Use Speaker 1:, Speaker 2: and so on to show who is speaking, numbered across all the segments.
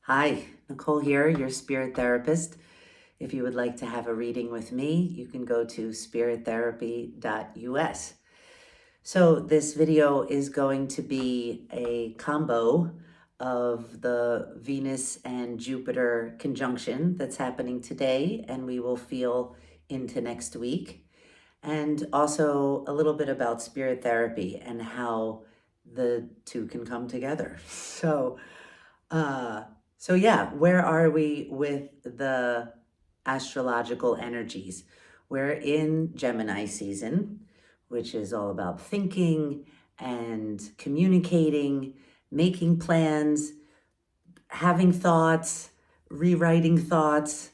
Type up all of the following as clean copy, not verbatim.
Speaker 1: Hi, Nicole here, your spirit therapist. If you would like to have a reading with me, you can go to spirittherapy.us. So this video is going to be a combo of the Venus and Jupiter conjunction that's happening today, and we will feel into next week. And also a little bit about spirit therapy and how the two can come together. Uh, so yeah, where are we with the astrological energies? We're in Gemini season, which is all about thinking and communicating, making plans, having thoughts, rewriting thoughts,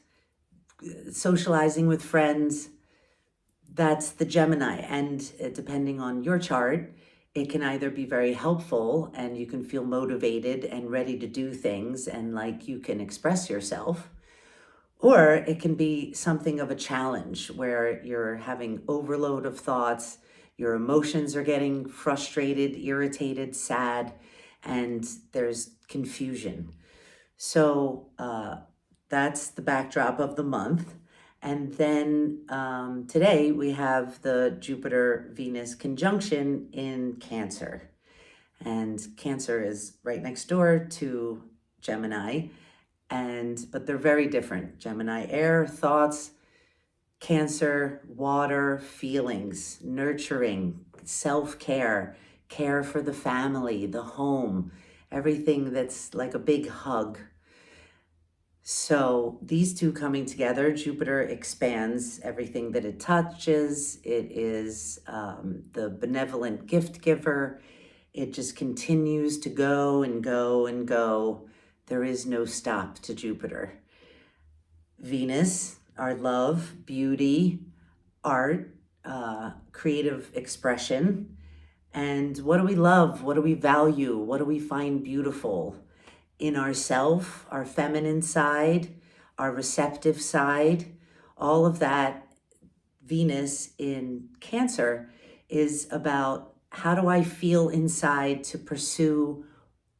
Speaker 1: socializing with friends. That's the Gemini. And depending on your chart, it can either be very helpful and you can feel motivated and ready to do things and like you can express yourself, or it can be something of a challenge where you're having overload of thoughts, your emotions are getting frustrated, irritated, sad, and there's confusion. So that's the backdrop of the month. And then today we have the Jupiter-Venus conjunction in Cancer. And Cancer is right next door to Gemini, but they're very different. Gemini, air, thoughts; Cancer, water, feelings, nurturing, self-care, care for the family, the home, everything that's like a big hug. So these two coming together, Jupiter expands everything that it touches. It is the benevolent gift giver. It just continues to go and go and go. There is no stop to Jupiter. Venus, our love, beauty, art, creative expression. And what do we love? What do we value? What do we find beautiful in ourself, our feminine side, our receptive side? All of that. Venus in Cancer is about how do I feel inside to pursue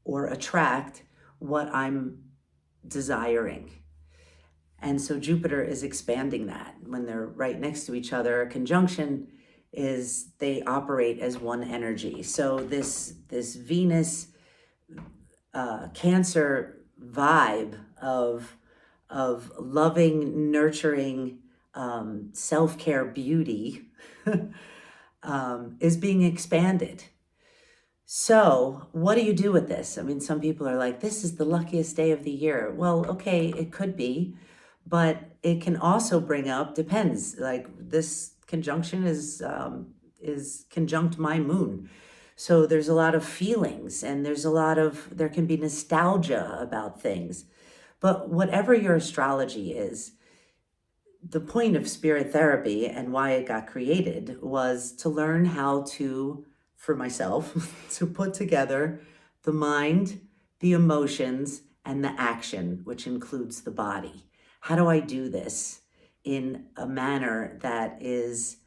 Speaker 1: or attract what I'm desiring. And so Jupiter is expanding that. When they're right next to each other, a conjunction is they operate as one energy. So this Venus Cancer vibe of loving, nurturing, self-care, beauty is being expanded. So what do you do with this? I mean, some people are like, this is the luckiest day of the year. Well, okay, it could be, but it can also bring up, depends, like this conjunction is conjunct my moon. So there's a lot of feelings and there can be nostalgia about things. But whatever your astrology is, the point of spirit therapy and why it got created was to learn how to, for myself, to put together the mind, the emotions, and the action, which includes the body. How do I do this in a manner that is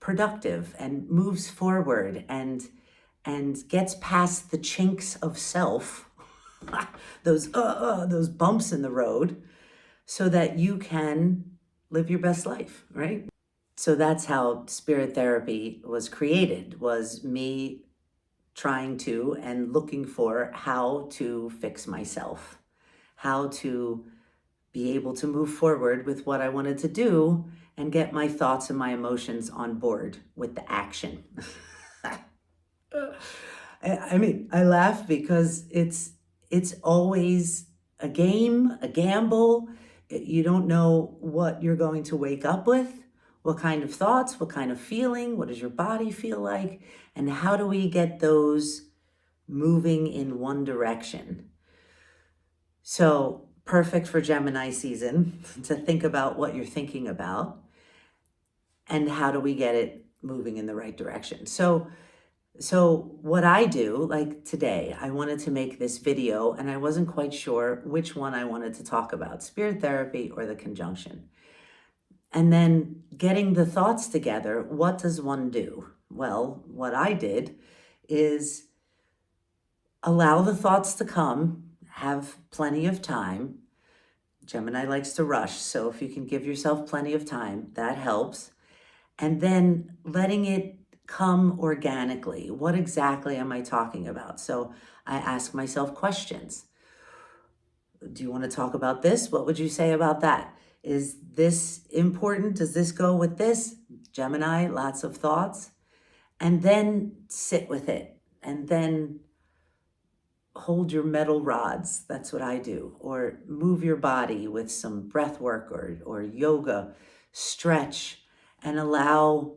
Speaker 1: productive and moves forward and gets past the chinks of self, those bumps in the road, so that you can live your best life, right? So that's how spirit therapy was created, was me trying to and looking for how to fix myself, how to be able to move forward with what I wanted to do and get my thoughts and my emotions on board with the action. I mean, I laugh because it's always a game, a gamble. You don't know what you're going to wake up with, what kind of thoughts, what kind of feeling, what does your body feel like, and how do we get those moving in one direction? So perfect for Gemini season to think about what you're thinking about and how do we get it moving in the right direction. So what I do, like today, I wanted to make this video and I wasn't quite sure which one I wanted to talk about, spirit therapy or the conjunction. And then getting the thoughts together, what does one do? Well, what I did is allow the thoughts to come, have plenty of time. Gemini likes to rush, so if you can give yourself plenty of time, that helps. And then letting it come organically. What exactly am I talking about? So I ask myself questions. Do you want to talk about this? What would you say about that? Is this important? Does this go with this? Gemini, lots of thoughts. And then sit with it. And then hold your metal rods. That's what I do. Or move your body with some breath work or yoga, stretch, and allow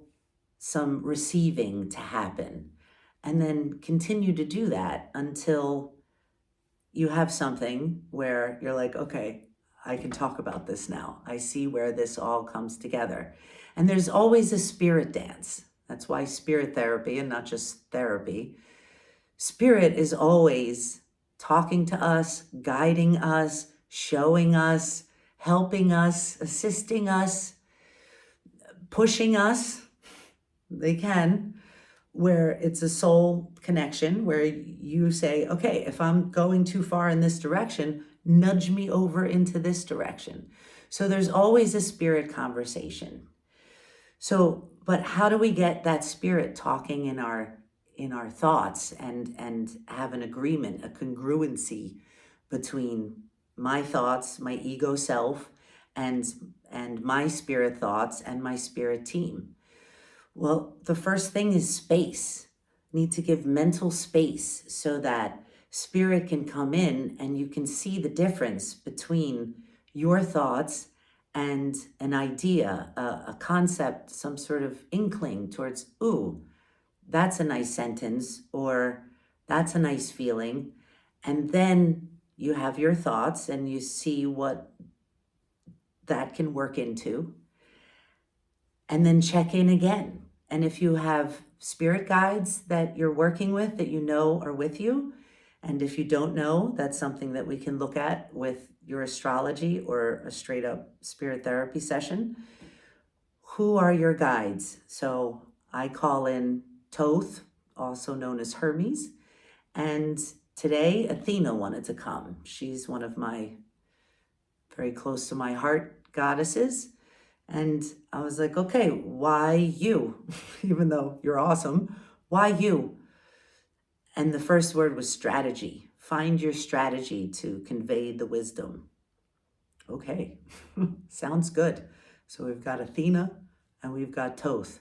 Speaker 1: some receiving to happen. And then continue to do that until you have something where you're like, okay, I can talk about this now. I see where this all comes together. And there's always a spirit dance. That's why spirit therapy and not just therapy. Spirit is always talking to us, guiding us, showing us, helping us, assisting us, pushing us. They can, where it's a soul connection, where you say, okay, if I'm going too far in this direction, nudge me over into this direction. So there's always a spirit conversation. So, but how do we get that spirit talking in our thoughts and have an agreement, a congruency between my thoughts, my ego self, and my spirit thoughts and my spirit team? Well, the first thing is space. Need to give mental space so that spirit can come in and you can see the difference between your thoughts and an idea, a concept, some sort of inkling towards, ooh, that's a nice sentence, or that's a nice feeling. And then you have your thoughts and you see what that can work into. And then check in again. And if you have spirit guides that you're working with that you know are with you, and if you don't know, that's something that we can look at with your astrology or a straight up spirit therapy session. Who are your guides? So I call in Thoth, also known as Hermes. And today, Athena wanted to come. She's one of my very close to my heart goddesses. And I was like, okay, why you? Even though you're awesome, why you? And the first word was strategy. Find your strategy to convey the wisdom. Okay, sounds good. So we've got Athena and we've got Thoth,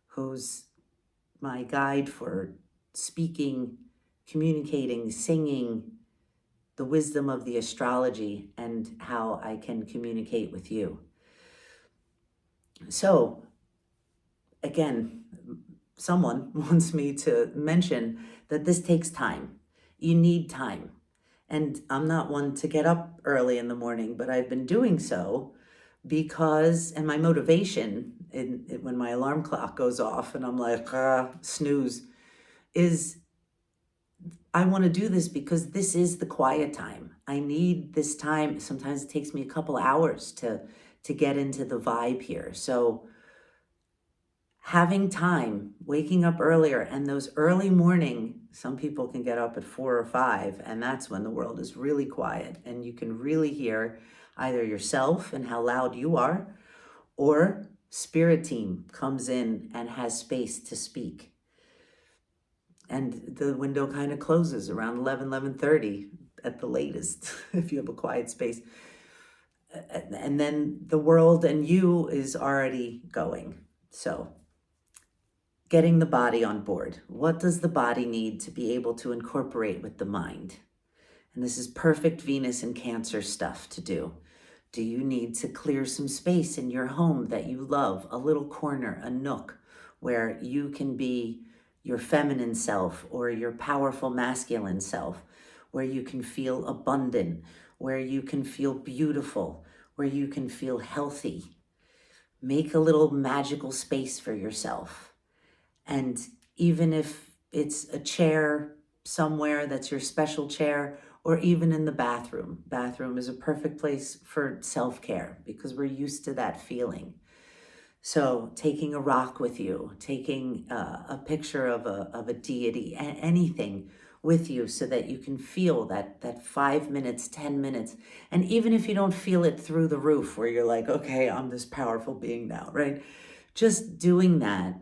Speaker 1: who's my guide for speaking, communicating, singing the wisdom of the astrology and how I can communicate with you. So again, someone wants me to mention that this takes time. You need time. And I'm not one to get up early in the morning, but I've been doing so because, and my motivation when my alarm clock goes off and I'm like, snooze, is I want to do this because this is the quiet time. I need this time. Sometimes it takes me a couple hours to get into the vibe here. So having time, waking up earlier, and those early morning, some people can get up at 4 or 5, and that's when the world is really quiet and you can really hear either yourself and how loud you are, or spirit team comes in and has space to speak. And the window kind of closes around 11:30 at the latest, if you have a quiet space. And then the world and you is already going. So getting the body on board. What does the body need to be able to incorporate with the mind? And this is perfect Venus and Cancer stuff to do. Do you need to clear some space in your home that you love, a little corner, a nook, where you can be your feminine self or your powerful masculine self, where you can feel abundant, where you can feel beautiful, where you can feel healthy? Make a little magical space for yourself. And even if it's a chair somewhere that's your special chair, or even in the bathroom. Bathroom is a perfect place for self-care because we're used to that feeling. So taking a rock with you, taking a picture of a deity, anything with you so that you can feel that 5 minutes, 10 minutes. And even if you don't feel it through the roof where you're like, okay, I'm this powerful being now, right? Just doing that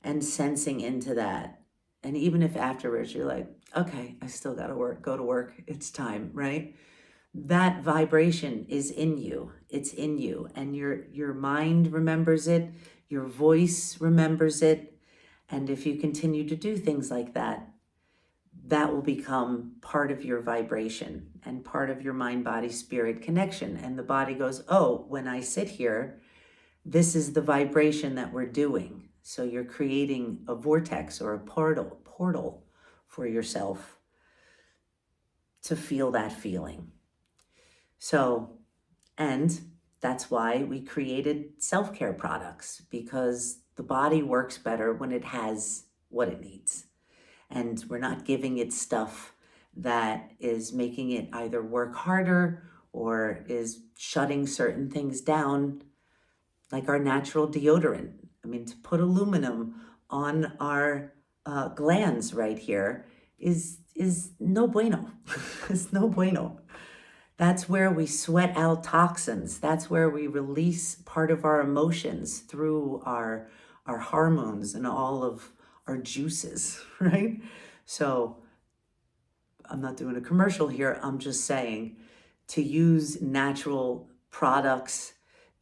Speaker 1: and sensing into that. And even if afterwards you're like, okay, I still got to go to work. It's time, right? That vibration is in you. It's in you. And your mind remembers it, your voice remembers it. And if you continue to do things like that, that will become part of your vibration and part of your mind, body, spirit connection. And the body goes, oh, when I sit here, this is the vibration that we're doing. So you're creating a vortex or a portal for yourself to feel that feeling. So, and that's why we created self-care products, because the body works better when it has what it needs. And we're not giving it stuff that is making it either work harder or is shutting certain things down, like our natural deodorant. I mean, to put aluminum on our glands right here is no bueno. It's no bueno. That's where we sweat out toxins. That's where we release part of our emotions through our hormones and all of our juices, right? So I'm not doing a commercial here. I'm just saying to use natural products,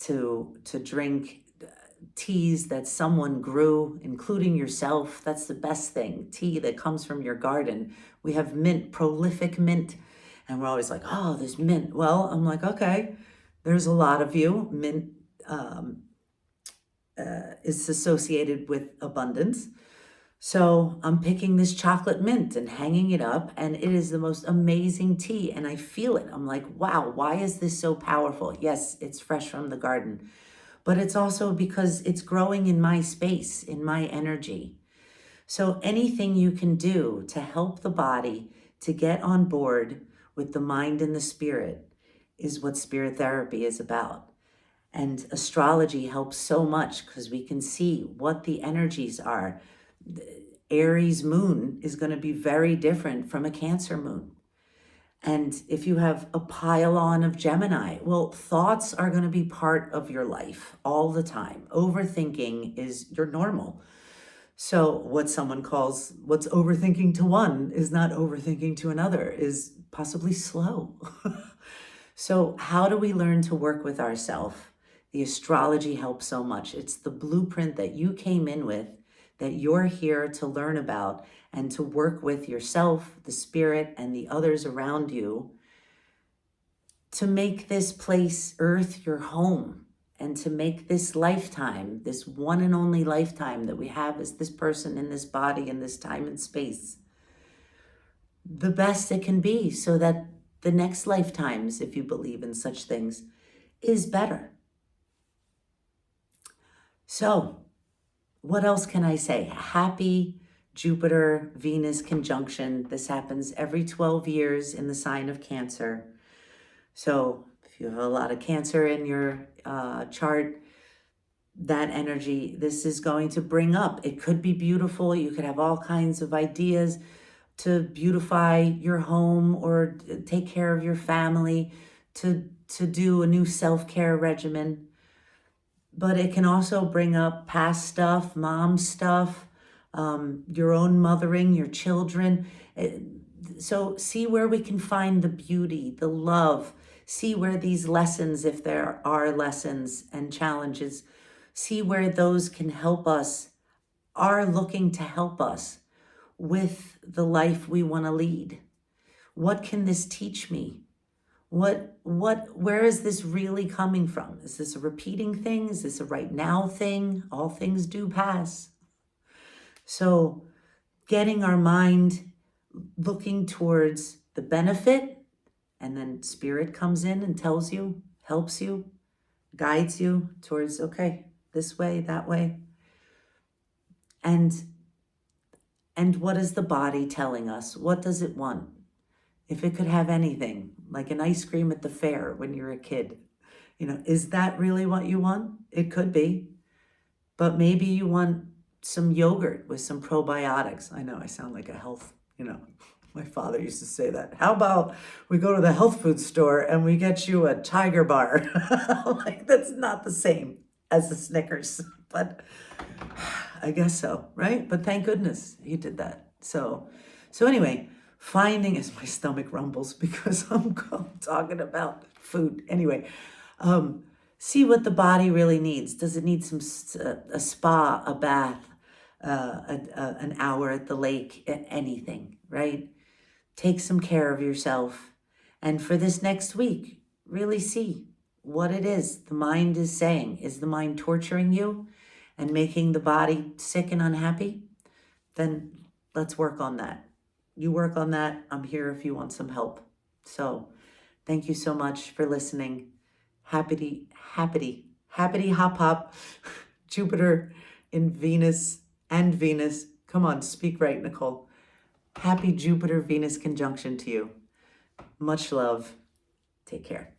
Speaker 1: to drink teas that someone grew, including yourself. That's the best thing. Tea that comes from your garden. We have mint, prolific mint. And we're always like, oh, there's mint. Well, I'm like, okay, there's a lot of you. Mint is associated with abundance. So I'm picking this chocolate mint and hanging it up, and it is the most amazing tea. And I feel it. I'm like, wow, why is this so powerful? Yes, it's fresh from the garden, but it's also because it's growing in my space, in my energy. So anything you can do to help the body to get on board with the mind and the spirit is what spirit therapy is about. And astrology helps so much because we can see what the energies are. The Aries moon is going to be very different from a Cancer moon. And if you have a pile on of Gemini, well, thoughts are going to be part of your life all the time. Overthinking is your normal. So what someone calls what's overthinking to one is not overthinking to another, is possibly slow. So how do we learn to work with ourselves? The astrology helps so much. It's the blueprint that you came in with, that you're here to learn about and to work with yourself, the spirit, and the others around you to make this place, Earth, your home. And to make this lifetime, this one and only lifetime that we have as this person in this body in this time and space, the best it can be, so that the next lifetimes, if you believe in such things, is better. So, what else can I say? Happy Jupiter Venus conjunction. This happens every 12 years in the sign of Cancer. So if you have a lot of Cancer in your chart, that energy, this is going to bring up. It could be beautiful. You could have all kinds of ideas to beautify your home or take care of your family, to do a new self-care regimen. But it can also bring up past stuff, mom stuff, your own mothering, your children. So see where we can find the beauty, the love. See where these lessons, if there are lessons and challenges, see where those can help us, are looking to help us with the life we want to lead. What can this teach me? Where is this really coming from? Is this a repeating thing? Is this a right now thing? All things do pass. So getting our mind looking towards the benefit, and then spirit comes in and tells you, helps you, guides you towards, okay, this way, that way. And what is the body telling us? What does it want? If it could have anything, like an ice cream at the fair when you're a kid, is that really what you want? It could be, but maybe you want some yogurt with some probiotics. I know I sound like a health, My father used to say that. How about we go to the health food store and we get you a Tiger bar? Like, that's not the same as the Snickers, but I guess so, right? But thank goodness he did that. So anyway, finding as my stomach rumbles because I'm talking about food. Anyway, see what the body really needs. Does it need a spa, a bath, an hour at the lake, anything, right? Take some care of yourself. And for this next week, really see what it is the mind is saying. Is the mind torturing you and making the body sick and unhappy? Then let's work on that. You work on that. I'm here if you want some help. So thank you so much for listening. Happity hop hop. Jupiter in Venus and Venus. Come on, speak right, Nicole. Happy Jupiter-Venus conjunction to you. Much love. Take care.